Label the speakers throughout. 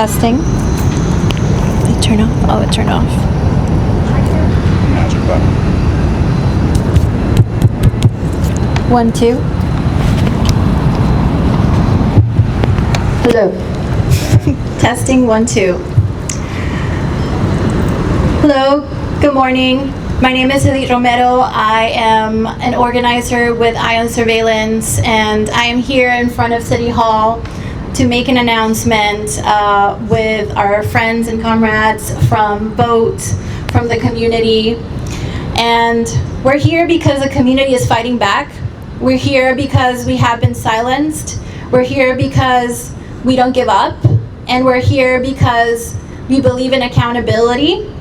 Speaker 1: Testing. It turned off. Oh, it turned off.
Speaker 2: Magic button.
Speaker 1: 1, 2. Hello. Testing 1, 2. Hello. Good morning. My name is Elite Romero. I am an organizer with Ion Surveillance, and I am here in front of City Hall to make an announcement with our friends and comrades from Vote, from the community. And we're here because the community is fighting back. We're here because we have been silenced. We're here because we don't give up. And we're here because we believe in accountability.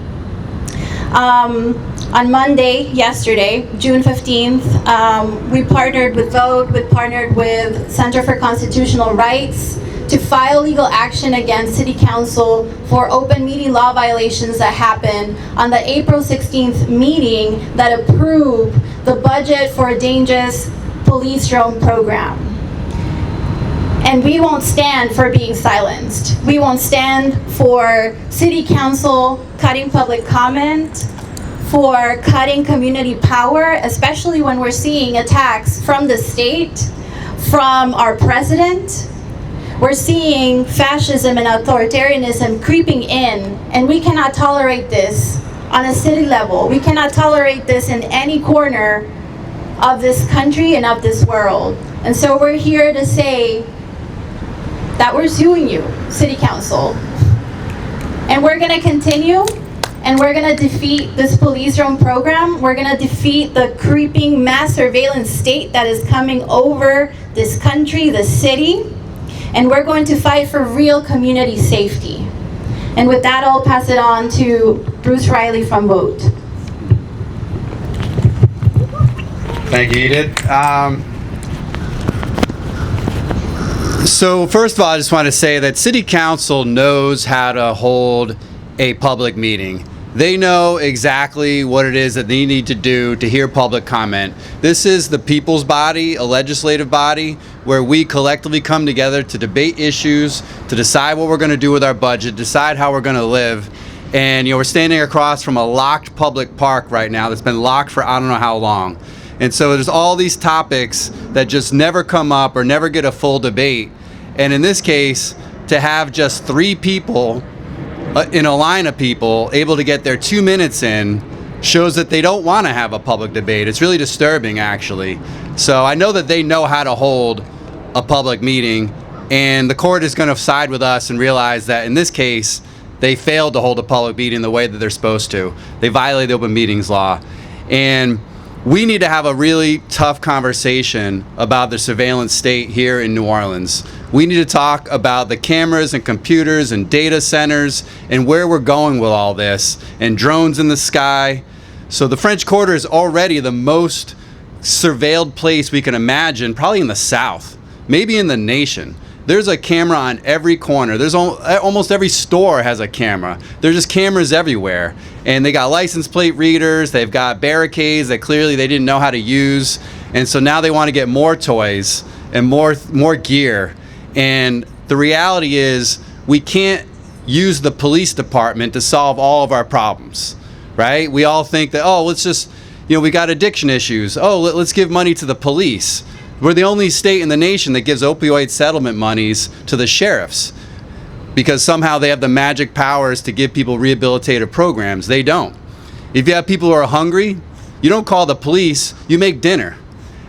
Speaker 1: On Monday, yesterday, June 15th, we partnered with Vote, we partnered with Center for Constitutional Rights to file legal action against City Council for open meeting law violations that happened on the April 16th meeting that approved the budget for a dangerous police drone program. And we won't stand for being silenced. We won't stand for City Council cutting public comment, for cutting community power, especially when we're seeing attacks from the state, from our president. We're seeing fascism and authoritarianism creeping in, and we cannot tolerate this on a city level. We cannot tolerate this in any corner of this country and of this world. And so we're here to say that we're suing you, City Council. And we're gonna continue, and we're gonna defeat this police drone program. We're gonna defeat the creeping mass surveillance state that is coming over this country, this city. And we're going to fight for real community safety. And with that, I'll pass it on to Bruce Riley from Vote.
Speaker 2: Thank you, Edith. So first of all, I just want to say that City Council knows how to hold a public meeting. They know exactly what it is that they need to do to hear public comment. This is the people's body, a legislative body, where we collectively come together to debate issues, to decide what we're going to do with our budget, decide how we're going to live. And we're standing across from a locked public park right now that's been locked for I don't know how long. And so there's all these topics that just never come up or never get a full debate. And in this case, to have just 3 people in a line of people able to get their 2 minutes in shows that they don't want to have a public debate. It's really disturbing, actually. So I know that they know how to hold a public meeting, and the court is going to side with us and realize that in this case, they failed to hold a public meeting the way that they're supposed to. They violated the open meetings law. And we need to have a really tough conversation about the surveillance state here in New Orleans. We need to talk about the cameras and computers and data centers and where we're going with all this, and drones in the sky. So the French Quarter is already the most surveilled place we can imagine, probably in the South, maybe in the nation. There's a camera on every corner. There's almost every store has a camera. There's just cameras everywhere. And they got license plate readers. They've got barricades that clearly they didn't know how to use. And so now they want to get more toys and more gear. And the reality is we can't use the police department to solve all of our problems, right? We all think that, oh, let's just, we got addiction issues. Oh, let's give money to the police. We're the only state in the nation that gives opioid settlement monies to the sheriffs because somehow they have the magic powers to give people rehabilitative programs. They don't. If you have people who are hungry, you don't call the police, you make dinner.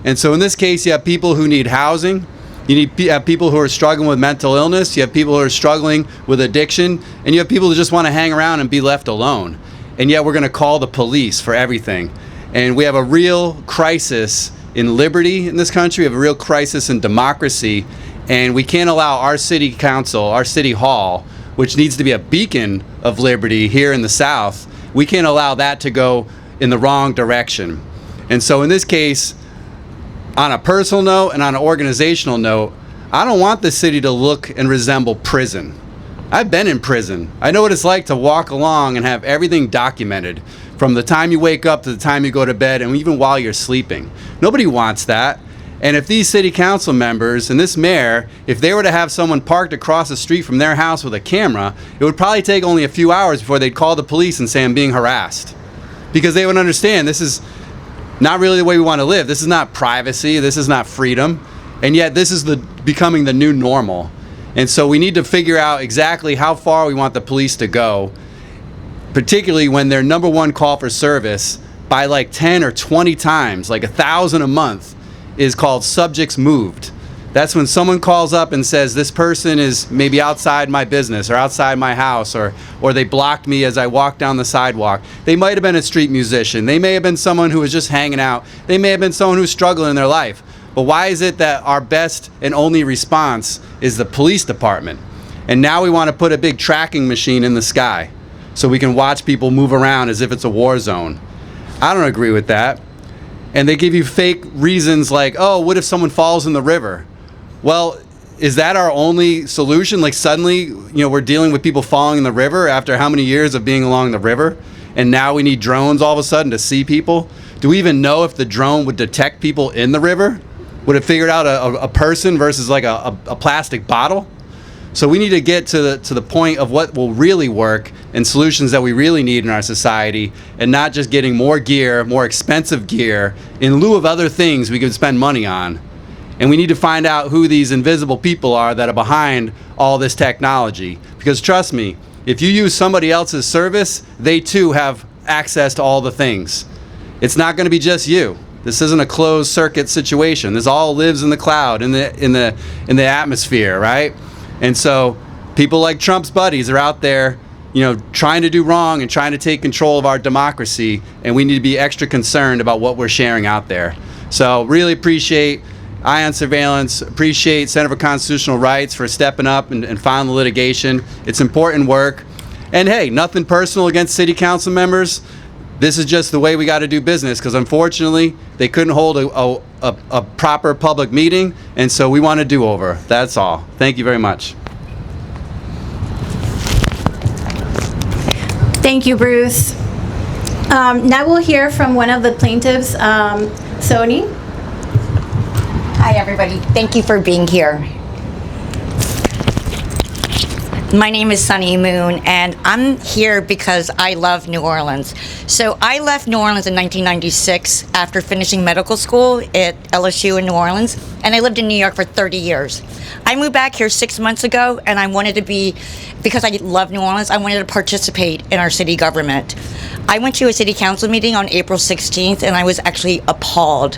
Speaker 2: And so in this case, you have people who need housing. You have people who are struggling with mental illness. You have people who are struggling with addiction. And you have people who just want to hang around and be left alone. And yet we're going to call the police for everything. And we have a real crisis in liberty in this country. We have a real crisis in democracy, and we can't allow our city council, our city hall, which needs to be a beacon of liberty here in the South, we can't allow that to go in the wrong direction. And so in this case, on a personal note and on an organizational note, I don't want the city to look and resemble prison. I've been in prison. I know what it's like to walk along and have everything documented from the time you wake up to the time you go to bed, and even while you're sleeping. Nobody wants that. And if these city council members and this mayor, if they were to have someone parked across the street from their house with a camera, it would probably take only a few hours before they'd call the police and say, I'm being harassed. Because they would understand this is not really the way we want to live. This is not privacy. This is not freedom. And yet this is becoming the new normal. And so we need to figure out exactly how far we want the police to go, particularly when their number one call for service by like 10 or 20 times, like 1,000 a month, is called subjects moved. That's when someone calls up and says, this person is maybe outside my business or outside my house, or they blocked me as I walked down the sidewalk. They might have been a street musician. They may have been someone who was just hanging out. They may have been someone who's struggling in their life. But why is it that our best and only response is the police department? And now we want to put a big tracking machine in the sky so we can watch people move around as if it's a war zone. I don't agree with that. And they give you fake reasons like, oh, what if someone falls in the river? Well, is that our only solution? Like suddenly, we're dealing with people falling in the river after how many years of being along the river? And now we need drones all of a sudden to see people? Do we even know if the drone would detect people in the river? Would it figure out a person versus like a plastic bottle? So we need to get to the point of what will really work and solutions that we really need in our society, and not just getting more gear, more expensive gear, in lieu of other things we could spend money on. And we need to find out who these invisible people are that are behind all this technology. Because trust me, if you use somebody else's service, they too have access to all the things. It's not going to be just you. This isn't a closed circuit situation. This all lives in the cloud, in the atmosphere, right? And so people like Trump's buddies are out there, trying to do wrong and trying to take control of our democracy, and we need to be extra concerned about what we're sharing out there. So really appreciate Ion Surveillance, appreciate Center for Constitutional Rights for stepping up and filing the litigation. It's important work. And hey, nothing personal against city council members. This is just the way we got to do business, because unfortunately they couldn't hold a proper public meeting, and so we want a do-over. That's all. Thank you very much.
Speaker 1: Thank you, Bruce. Now we'll hear from one of the plaintiffs, Sony.
Speaker 3: Hi, everybody. Thank you for being here. My name is Sunny Moon, and I'm here because I love New Orleans. So I left New Orleans in 1996 after finishing medical school at LSU in New Orleans, and I lived in New York for 30 years. I moved back here 6 months ago, and I wanted to because I love New Orleans, I wanted to participate in our city government. I went to a city council meeting on April 16th, and I was actually appalled.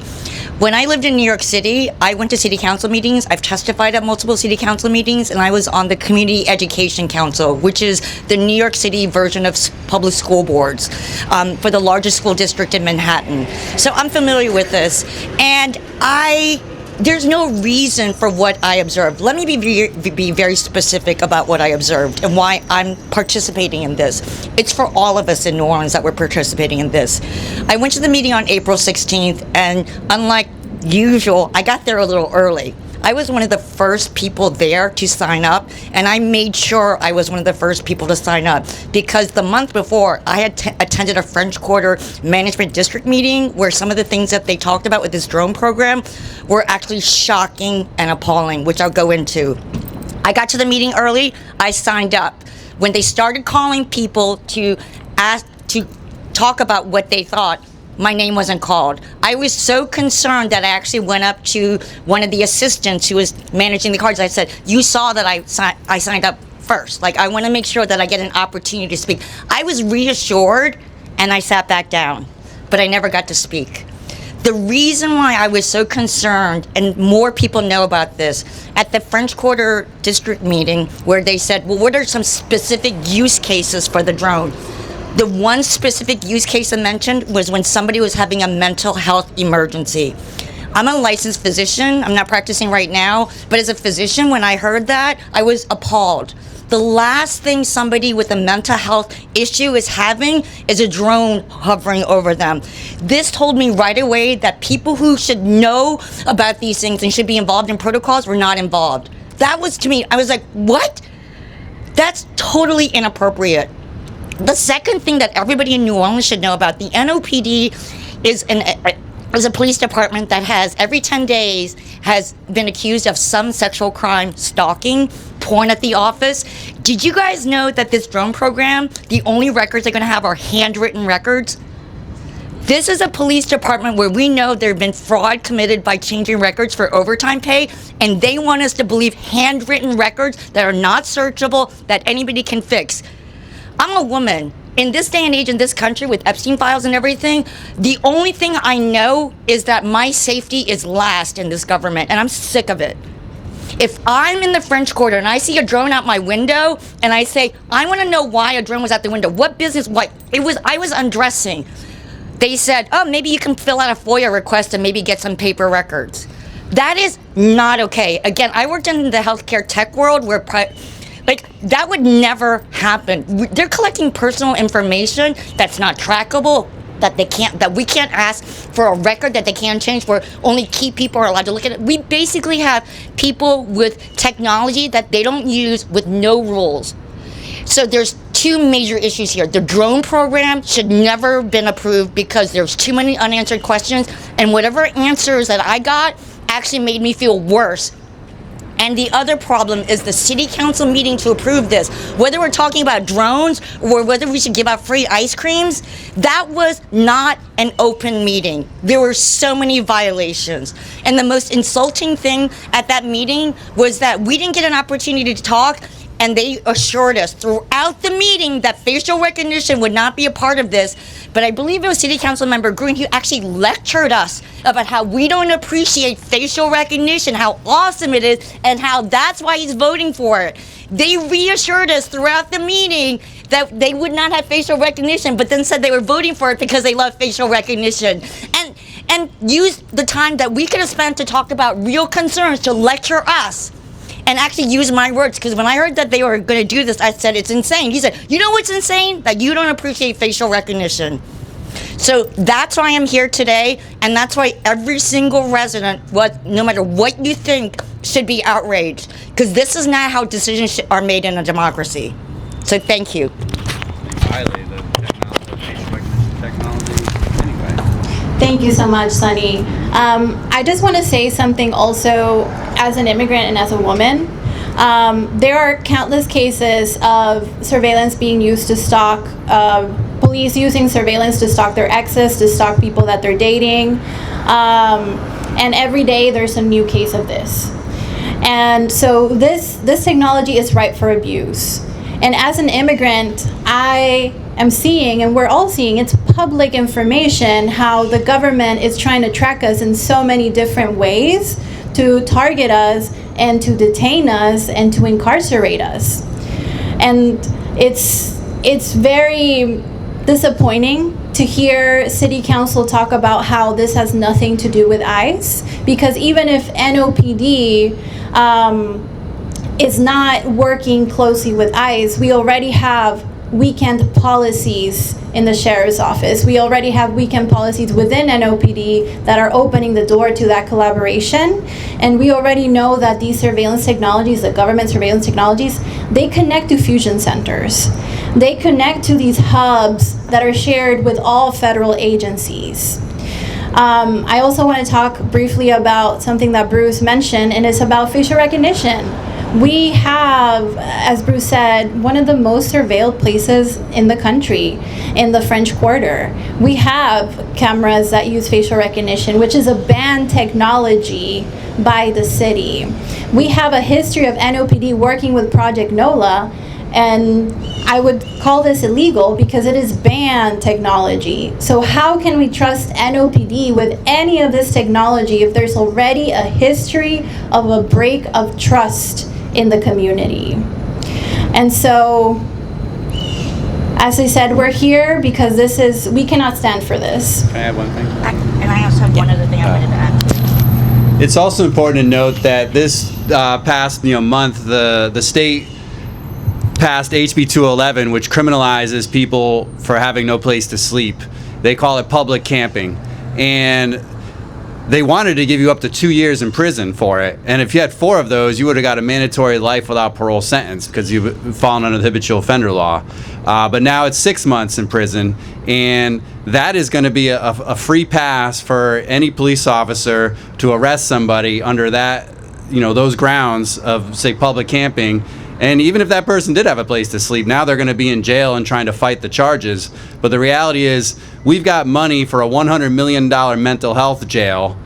Speaker 3: When I lived in New York City, I went to city council meetings. I've testified at multiple city council meetings, and I was on the Community Education Council, which is the New York City version of public school boards for the largest school district in Manhattan. So I'm familiar with this, and there's no reason for what I observed. Let me be very specific about what I observed and why I'm participating in this. It's for all of us in New Orleans that we're participating in this. I went to the meeting on April 16th, and unlike usual, I got there a little early. I was one of the first people there to sign up, and I made sure I was one of the first people to sign up because the month before, I had attended a French Quarter Management District meeting where some of the things that they talked about with this drone program were actually shocking and appalling, which I'll go into. I got to the meeting early. I signed up. When they started calling people to talk about what they thought, my name wasn't called. I was so concerned that I actually went up to one of the assistants who was managing the cards. I said, you saw that I signed up first. Like, I want to make sure that I get an opportunity to speak. I was reassured, and I sat back down, but I never got to speak. The reason why I was so concerned, and more people know about this, at the French Quarter District meeting where they said, well, what are some specific use cases for the drone? The one specific use case I mentioned was when somebody was having a mental health emergency. I'm a licensed physician. I'm not practicing right now, but as a physician, when I heard that, I was appalled. The last thing somebody with a mental health issue is having is a drone hovering over them. This told me right away that people who should know about these things and should be involved in protocols were not involved. That was, to me, I was like, what? That's totally inappropriate. The second thing that everybody in New Orleans should know about, the NOPD is is a police department that has, every 10 days, has been accused of some sexual crime, stalking, porn at the office. Did you guys know that this drone program, the only records they're going to have are handwritten records? This is a police department where we know there have been fraud committed by changing records for overtime pay, and they want us to believe handwritten records that are not searchable, that anybody can fix. I'm a woman. In this day and age, in this country, with Epstein files and everything, the only thing I know is that my safety is last in this government, and I'm sick of it. If I'm in the French Quarter and I see a drone out my window and I say, I want to know why a drone was out the window, what business, what? I was undressing. They said, oh, maybe you can fill out a FOIA request and maybe get some paper records. That is not okay. Again, I worked in the healthcare tech world where that would never happen. They're collecting personal information that's not trackable, that we can't ask for a record that they can't change, where only key people are allowed to look at it. We basically have people with technology that they don't use with no rules. So there's two major issues here. The drone program should never have been approved because there's too many unanswered questions, and whatever answers that I got actually made me feel worse. And the other problem is the city council meeting to approve this. Whether we're talking about drones or whether we should give out free ice creams, that was not an open meeting. There were so many violations. And the most insulting thing at that meeting was that we didn't get an opportunity to talk, and they assured us throughout the meeting that facial recognition would not be a part of this. But I believe it was City Council Member Green who actually lectured us about how we don't appreciate facial recognition, how awesome it is, and how that's why he's voting for it. They reassured us throughout the meeting that they would not have facial recognition, but then said they were voting for it because they love facial recognition. And used the time that we could have spent to talk about real concerns to lecture us. And actually use my words, because when I heard that they were going to do this, I said, it's insane. He said, you know what's insane? That you don't appreciate facial recognition. So that's why I'm here today, and that's why every single resident, no matter what you think, should be outraged, because this is not how decisions are made in a democracy. So thank you.
Speaker 2: Violate the facial recognition technology anyway.
Speaker 1: Thank you so much, Sunny. I just want to say something also as an immigrant and as a woman. There are countless cases of surveillance being used to stalk, police using surveillance to stalk their exes, to stalk people that they're dating. And every day there's a new case of this. And so this technology is ripe for abuse. And as an immigrant, I am seeing, and we're all seeing, it's public information, how the government is trying to track us in so many different ways to target us and to detain us and to incarcerate us. And it's very disappointing to hear City Council talk about how this has nothing to do with ICE, because even if NOPD is not working closely with ICE, we already have weekend policies in the sheriff's office. We already have weekend policies within NOPD that are opening the door to that collaboration. And we already know that these surveillance technologies, the government surveillance technologies, they connect to fusion centers. They connect to these hubs that are shared with all federal agencies. I also want to talk briefly about something that Bruce mentioned, and it's about facial recognition. We have, as Bruce said, one of the most surveilled places in the country, in the French Quarter. We have cameras that use facial recognition, which is a banned technology by the city. We have a history of NOPD working with Project NOLA, and I would call this illegal because it is banned technology. So how can we trust NOPD with any of this technology if there's already a history of a break of trust in the community? And so, as I said, we're here because we cannot stand for this.
Speaker 2: Can I add one thing?
Speaker 3: And I also have one other thing I wanted to add.
Speaker 2: It's also important to note that this past month, the state passed HB 211, which criminalizes people for having no place to sleep. They call it public camping. And they wanted to give you up to 2 years in prison for it. And if you had 4 of those, you would have got a mandatory life without parole sentence because you've fallen under the habitual offender law. But now it's 6 months in prison, and that is going to be a free pass for any police officer to arrest somebody under that, those grounds of, say, public camping. And even if that person did have a place to sleep, now they're going to be in jail and trying to fight the charges. But the reality is, we've got money for a $100 million mental health jail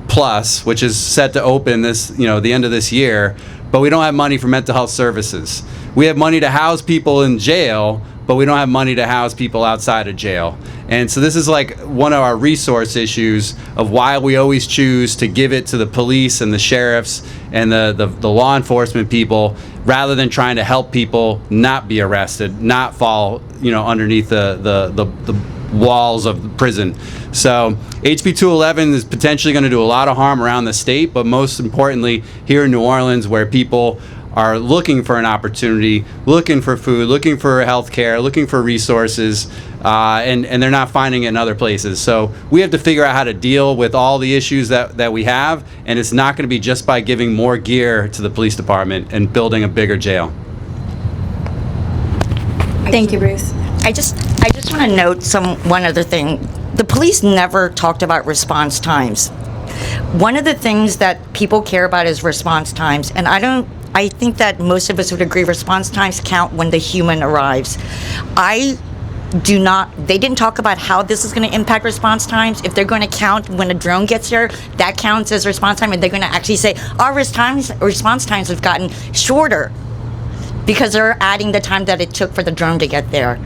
Speaker 2: plus, which is set to open the end of this year. But we don't have money for mental health services. We have money to house people in jail, but we don't have money to house people outside of jail. And so this is like one of our resource issues of why we always choose to give it to the police and the sheriffs and the law enforcement people rather than trying to help people not be arrested, not fall, underneath the walls of the prison. So HB 211 is potentially going to do a lot of harm around the state, but most importantly here in New Orleans, where people are looking for an opportunity, looking for food, looking for health care, looking for resources, and they're not finding it in other places. So we have to figure out how to deal with all the issues that we have, and it's not going to be just by giving more gear to the police department and building a bigger jail.
Speaker 1: Thank you, Bruce.
Speaker 3: I just want to note one other thing. The police never talked about response times. One of the things that people care about is response times, and I think that most of us would agree response times count when the human arrives. They didn't talk about how this is going to impact response times. If they're going to count when a drone gets here, that counts as response time, and they're going to actually say, our response times have gotten shorter because they're adding the time that it took for the drone to get there.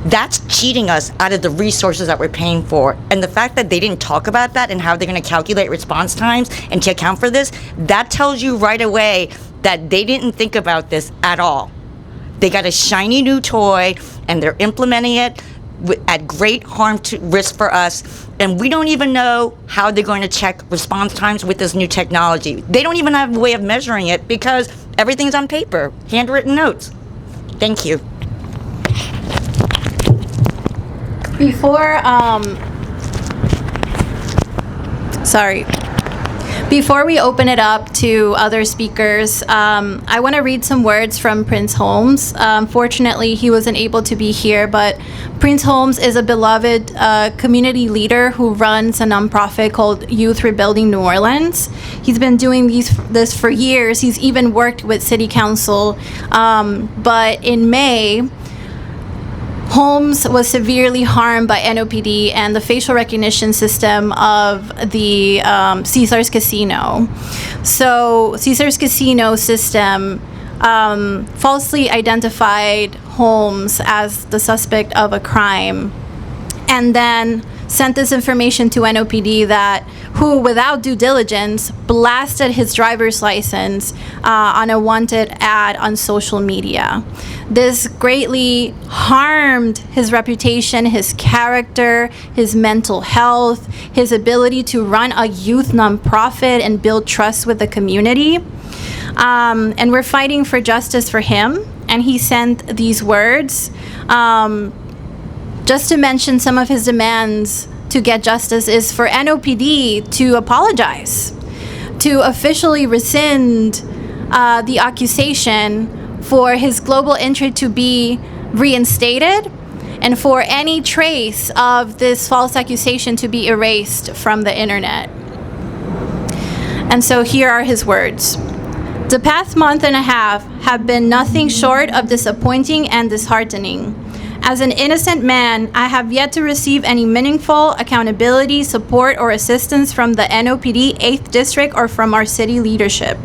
Speaker 3: That's cheating us out of the resources that we're paying for. And the fact that they didn't talk about that and how they're going to calculate response times and to account for this, that tells you right away that they didn't think about this at all. They got a shiny new toy and they're implementing it at great harm to risk for us. And we don't even know how they're going to check response times with this new technology. They don't even have a way of measuring it because everything's on paper, handwritten notes. Thank you.
Speaker 1: Before we open it up to other speakers, I want to read some words from Prince Holmes. Fortunately, he wasn't able to be here, but Prince Holmes is a beloved community leader who runs a nonprofit called Youth Rebuilding New Orleans. He's been doing this for years. He's even worked with City Council, but in May, Holmes was severely harmed by NOPD and the facial recognition system of the Caesars Casino. So Caesars Casino system falsely identified Holmes as the suspect of a crime and then sent this information to NOPD who, without due diligence, blasted his driver's license on a wanted ad on social media. This greatly harmed his reputation, his character, his mental health, his ability to run a youth nonprofit and build trust with the community. And we're fighting for justice for him. And he sent these words. Just to mention some of his demands to get justice is for NOPD to apologize, to officially rescind the accusation, for his global entry to be reinstated, and for any trace of this false accusation to be erased from the internet. And so here are his words. The past month and a half have been nothing short of disappointing and disheartening. As an innocent man, I have yet to receive any meaningful accountability, support, or assistance from the NOPD 8th District or from our city leadership.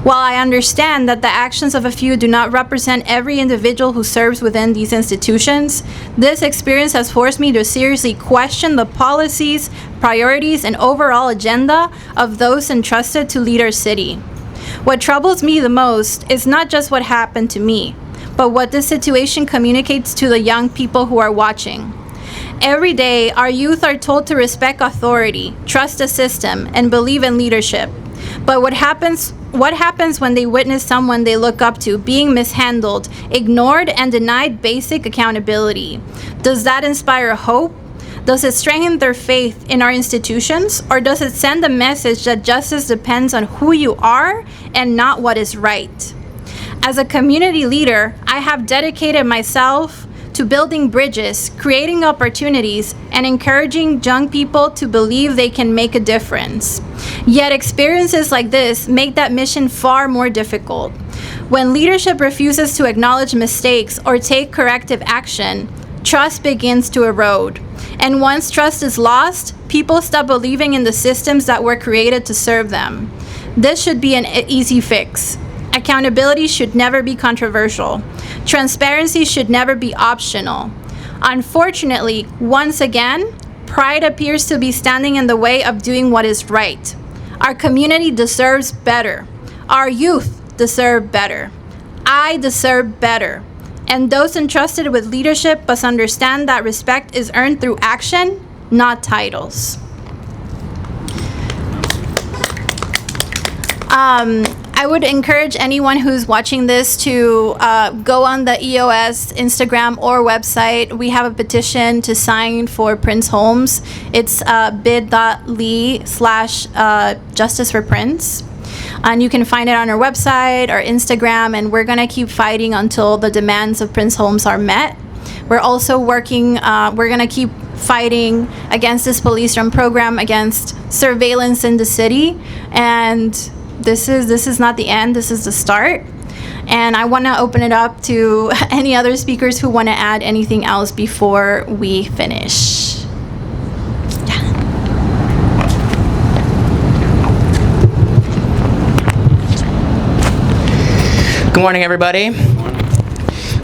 Speaker 1: While I understand that the actions of a few do not represent every individual who serves within these institutions, this experience has forced me to seriously question the policies, priorities, and overall agenda of those entrusted to lead our city. What troubles me the most is not just what happened to me, but what this situation communicates to the young people who are watching. Every day, our youth are told to respect authority, trust the system, and believe in leadership. But what happens when they witness someone they look up to being mishandled, ignored, and denied basic accountability? Does that inspire hope? Does it strengthen their faith in our institutions, or does it send a message that justice depends on who you are and not what is right? As a community leader, I have dedicated myself to building bridges, creating opportunities, and encouraging young people to believe they can make a difference. Yet experiences like this make that mission far more difficult. When leadership refuses to acknowledge mistakes or take corrective action, trust begins to erode. And once trust is lost, people stop believing in the systems that were created to serve them. This should be an easy fix. Accountability should never be controversial. Transparency should never be optional. Unfortunately, once again, pride appears to be standing in the way of doing what is right. Our community deserves better. Our youth deserve better. I deserve better. And those entrusted with leadership must understand that respect is earned through action, not titles. I would encourage anyone who's watching this to go on the EOS Instagram or website. We have a petition to sign for Prince Holmes. It's bit.ly/Justice for Prince. And you can find it on our website or Instagram, and we're going to keep fighting until the demands of Prince Holmes are met. We're also working, we're going to keep fighting against this police run program, against surveillance in the city, and this is not the end, this is the start. And I want to open it up to any other speakers who want to add anything else before we finish.
Speaker 4: Good morning, everybody.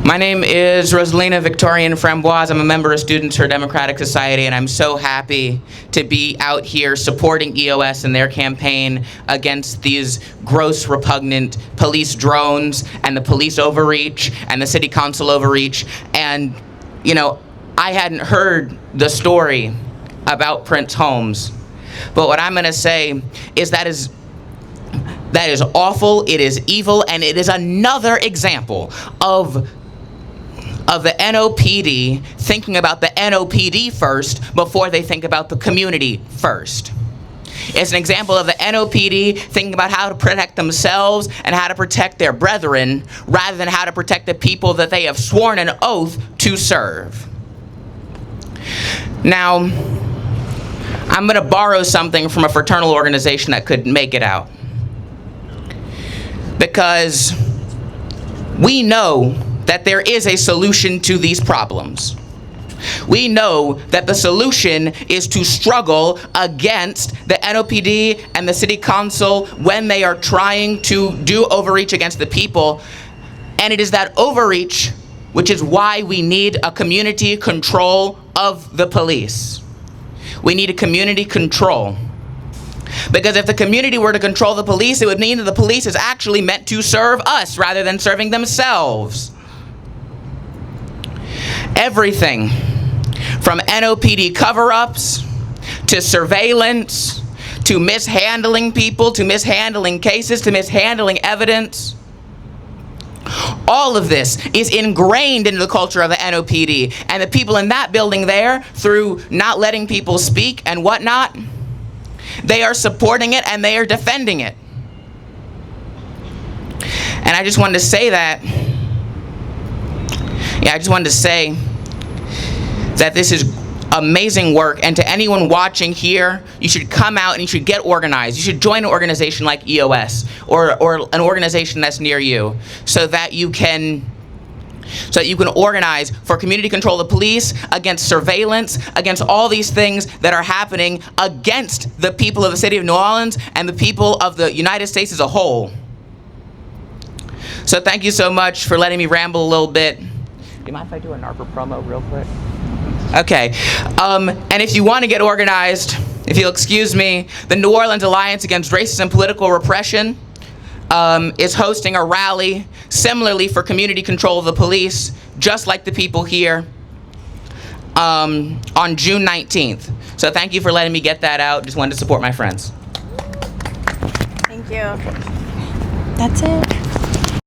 Speaker 4: My name is Rosalina Victorian Framboise. I'm a member of Students for Democratic Society, and I'm so happy to be out here supporting EOS in their campaign against these gross, repugnant police drones and the police overreach and the city council overreach. And, you know, I hadn't heard the story about Prince Holmes, but what I'm going to say is that is awful, it is evil, and it is another example of the NOPD thinking about the NOPD first before they think about the community first. It's an example of the NOPD thinking about how to protect themselves and how to protect their brethren rather than how to protect the people that they have sworn an oath to serve. Now, I'm going to borrow something from a fraternal organization that could make it out. Because we know that there is a solution to these problems. We know that the solution is to struggle against the NOPD and the city council when they are trying to do overreach against the people. And it is that overreach which is why we need a community control of the police. We need a community control. Because if the community were to control the police, it would mean that the police is actually meant to serve us rather than serving themselves. Everything from NOPD cover-ups to surveillance to mishandling people to mishandling cases to mishandling evidence, all of this is ingrained into the culture of the NOPD. And the people in that building there, through not letting people speak and whatnot, they are supporting it and they are defending it. And I just wanted to say that. I just wanted to say that this is amazing work, and to anyone watching here, you should come out and you should get organized. You should join an organization like EOS or an organization that's near you so that you can organize for community control of the police, against surveillance, against all these things that are happening against the people of the city of New Orleans and the people of the United States as a whole. So thank you so much for letting me ramble a little bit. Do you mind if I do a NARPA promo real quick? Okay. And if you want to get organized, if you'll excuse me, the New Orleans Alliance Against Racism and Political Repression is hosting a rally similarly for community control of the police, just like the people here, on June 19th. So thank you for letting me get that out. Just wanted to support my friends.
Speaker 1: Thank you. That's it.